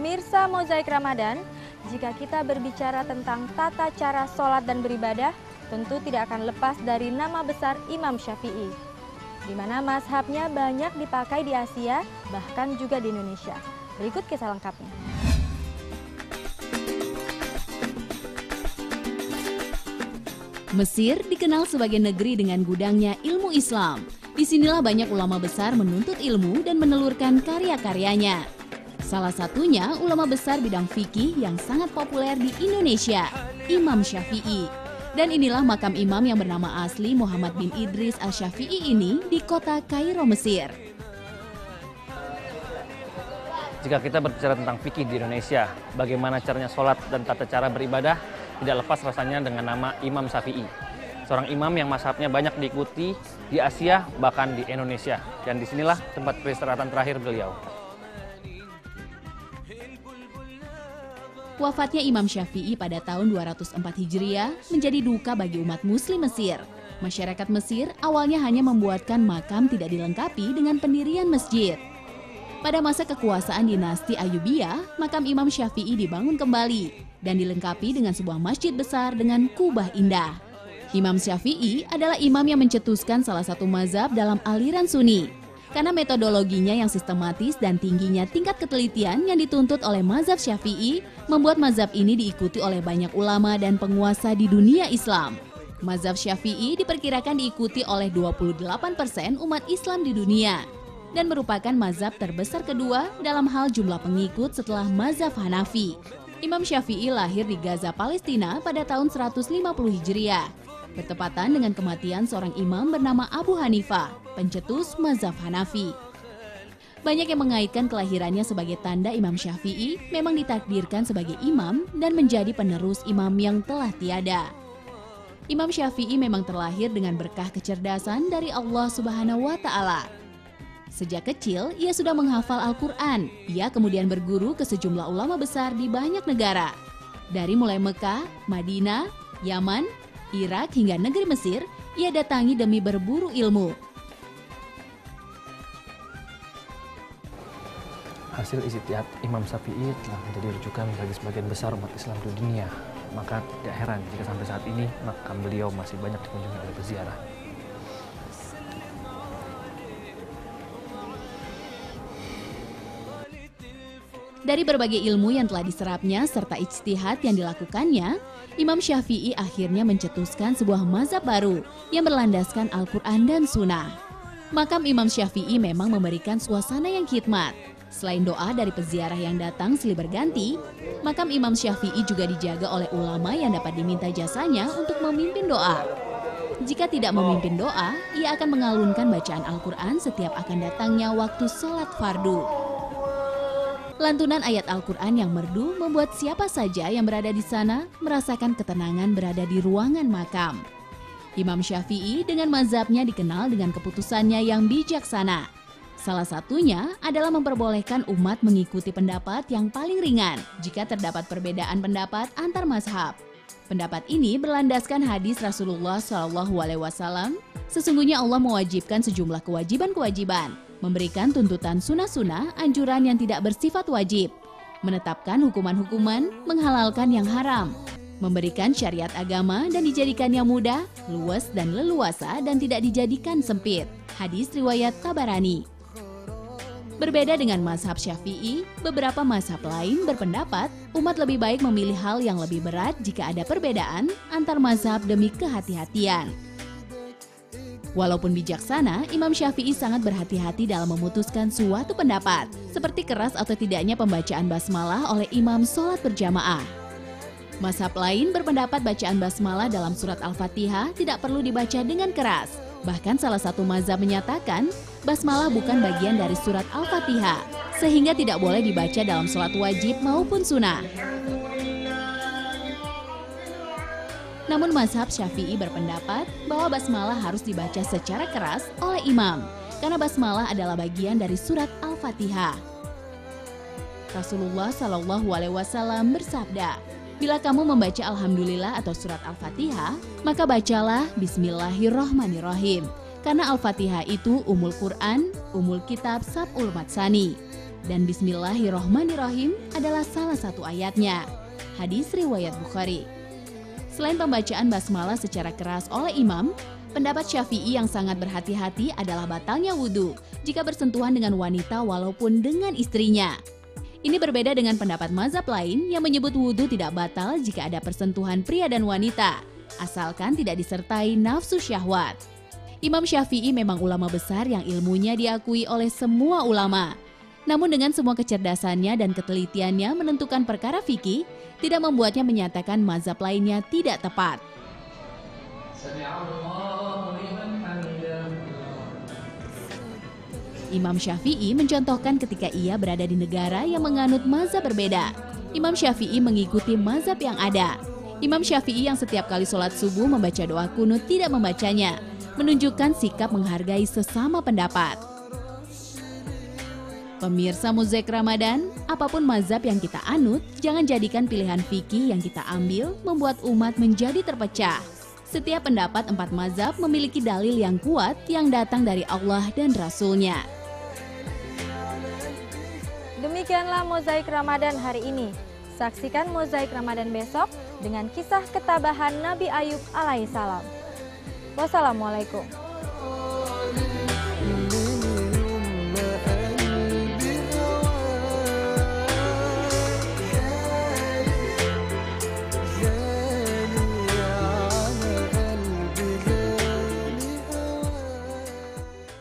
Pemirsa Mozaik Ramadan, jika kita berbicara tentang tata cara sholat dan beribadah, tentu tidak akan lepas dari nama besar Imam Syafi'i, di mana mazhabnya banyak dipakai di Asia, bahkan juga di Indonesia. Berikut kisah lengkapnya. Mesir dikenal sebagai negeri dengan gudangnya ilmu Islam. Disinilah banyak ulama besar menuntut ilmu dan menelurkan karya-karyanya. Salah satunya ulama besar bidang fikih yang sangat populer di Indonesia, Imam Syafi'i. Dan inilah makam imam yang bernama asli Muhammad bin Idris Asy-Syafi'i ini di kota Kairo, Mesir. Jika kita berbicara tentang fikih di Indonesia, bagaimana caranya sholat dan tata cara beribadah, tidak lepas rasanya dengan nama Imam Syafi'i. Seorang imam yang mazhabnya banyak diikuti di Asia, bahkan di Indonesia. Dan disinilah tempat peristirahatan terakhir beliau. Wafatnya Imam Syafi'i pada tahun 204 Hijriah menjadi duka bagi umat muslim Mesir. Masyarakat Mesir awalnya hanya membuatkan makam tidak dilengkapi dengan pendirian masjid. Pada masa kekuasaan dinasti Ayyubiyah, makam Imam Syafi'i dibangun kembali dan dilengkapi dengan sebuah masjid besar dengan kubah indah. Imam Syafi'i adalah imam yang mencetuskan salah satu mazhab dalam aliran Sunni. Karena metodologinya yang sistematis dan tingginya tingkat ketelitian yang dituntut oleh mazhab Syafi'i, membuat mazhab ini diikuti oleh banyak ulama dan penguasa di dunia Islam. Mazhab Syafi'i diperkirakan diikuti oleh 28% umat Islam di dunia dan merupakan mazhab terbesar kedua dalam hal jumlah pengikut setelah mazhab Hanafi. Imam Syafi'i lahir di Gaza, Palestina pada tahun 150 Hijriah. Bertepatan dengan kematian seorang imam bernama Abu Hanifah, pencetus mazhab Hanafi. Banyak yang mengaitkan kelahirannya sebagai tanda Imam Syafi'i memang ditakdirkan sebagai imam dan menjadi penerus imam yang telah tiada. Imam Syafi'i memang terlahir dengan berkah kecerdasan dari Allah Subhanahu wa Ta'ala. Sejak kecil, ia sudah menghafal Al-Quran. Ia kemudian berguru ke sejumlah ulama besar di banyak negara. Dari mulai Mekah, Madinah, Yaman, Irak hingga negeri Mesir, ia datangi demi berburu ilmu. Hasil ijtihad Imam Syafi'i telah menjadi rujukan bagi sebagian besar umat Islam di dunia. Maka tidak heran jika sampai saat ini makam beliau masih banyak dikunjungi oleh peziarah. Dari berbagai ilmu yang telah diserapnya serta ijtihad yang dilakukannya, Imam Syafi'i akhirnya mencetuskan sebuah mazhab baru yang berlandaskan Al-Quran dan Sunnah. Makam Imam Syafi'i memang memberikan suasana yang khidmat. Selain doa dari peziarah yang datang silih berganti, makam Imam Syafi'i juga dijaga oleh ulama yang dapat diminta jasanya untuk memimpin doa. Jika tidak memimpin doa, ia akan mengalunkan bacaan Al-Quran setiap akan datangnya waktu sholat fardu. Lantunan ayat Al-Quran yang merdu membuat siapa saja yang berada di sana merasakan ketenangan berada di ruangan makam. Imam Syafi'i dengan mazhabnya dikenal dengan keputusannya yang bijaksana. Salah satunya adalah memperbolehkan umat mengikuti pendapat yang paling ringan jika terdapat perbedaan pendapat antar mazhab. Pendapat ini berlandaskan hadis Rasulullah SAW. Sesungguhnya Allah mewajibkan sejumlah kewajiban-kewajiban, memberikan tuntutan sunnah-sunnah, anjuran yang tidak bersifat wajib, menetapkan hukuman-hukuman, menghalalkan yang haram, memberikan syariat agama dan dijadikannya mudah, luas dan leluasa dan tidak dijadikan sempit. Hadis riwayat Tabarani. Berbeda dengan mazhab Syafi'i, beberapa mazhab lain berpendapat umat lebih baik memilih hal yang lebih berat jika ada perbedaan antar mazhab demi kehati-hatian. Walaupun bijaksana, Imam Syafi'i sangat berhati-hati dalam memutuskan suatu pendapat, seperti keras atau tidaknya pembacaan basmalah oleh imam sholat berjamaah. Mazhab lain berpendapat bacaan basmalah dalam surat Al-Fatihah tidak perlu dibaca dengan keras. Bahkan salah satu mazhab menyatakan, basmalah bukan bagian dari surat Al-Fatihah, sehingga tidak boleh dibaca dalam sholat wajib maupun sunnah. Namun mazhab Syafi'i berpendapat bahwa basmalah harus dibaca secara keras oleh imam, karena basmalah adalah bagian dari surat Al-Fatihah. Rasulullah SAW bersabda, bila kamu membaca Alhamdulillah atau surat Al-Fatihah, maka bacalah Bismillahirrohmanirrohim, karena Al-Fatihah itu Ummul Quran, Ummul Kitab Sab'ul Matsani. Dan Bismillahirrohmanirrohim adalah salah satu ayatnya. Hadis riwayat Bukhari. Selain pembacaan basmalah secara keras oleh imam, pendapat Syafi'i yang sangat berhati-hati adalah batalnya wudhu jika bersentuhan dengan wanita walaupun dengan istrinya. Ini berbeda dengan pendapat mazhab lain yang menyebut wudhu tidak batal jika ada persentuhan pria dan wanita, asalkan tidak disertai nafsu syahwat. Imam Syafi'i memang ulama besar yang ilmunya diakui oleh semua ulama. Namun dengan semua kecerdasannya dan ketelitiannya menentukan perkara fikih, tidak membuatnya menyatakan mazhab lainnya tidak tepat. Imam Syafi'i mencontohkan ketika ia berada di negara yang menganut mazhab berbeda. Imam Syafi'i mengikuti mazhab yang ada. Imam Syafi'i yang setiap kali sholat subuh membaca doa kunut tidak membacanya, menunjukkan sikap menghargai sesama pendapat. Pemirsa Mozaik Ramadan, apapun mazhab yang kita anut, jangan jadikan pilihan fikih yang kita ambil membuat umat menjadi terpecah. Setiap pendapat 4 mazhab memiliki dalil yang kuat yang datang dari Allah dan Rasul-Nya. Demikianlah Mozaik Ramadan hari ini. Saksikan Mozaik Ramadan besok dengan kisah ketabahan Nabi Ayub alaihissalam. Wassalamualaikum.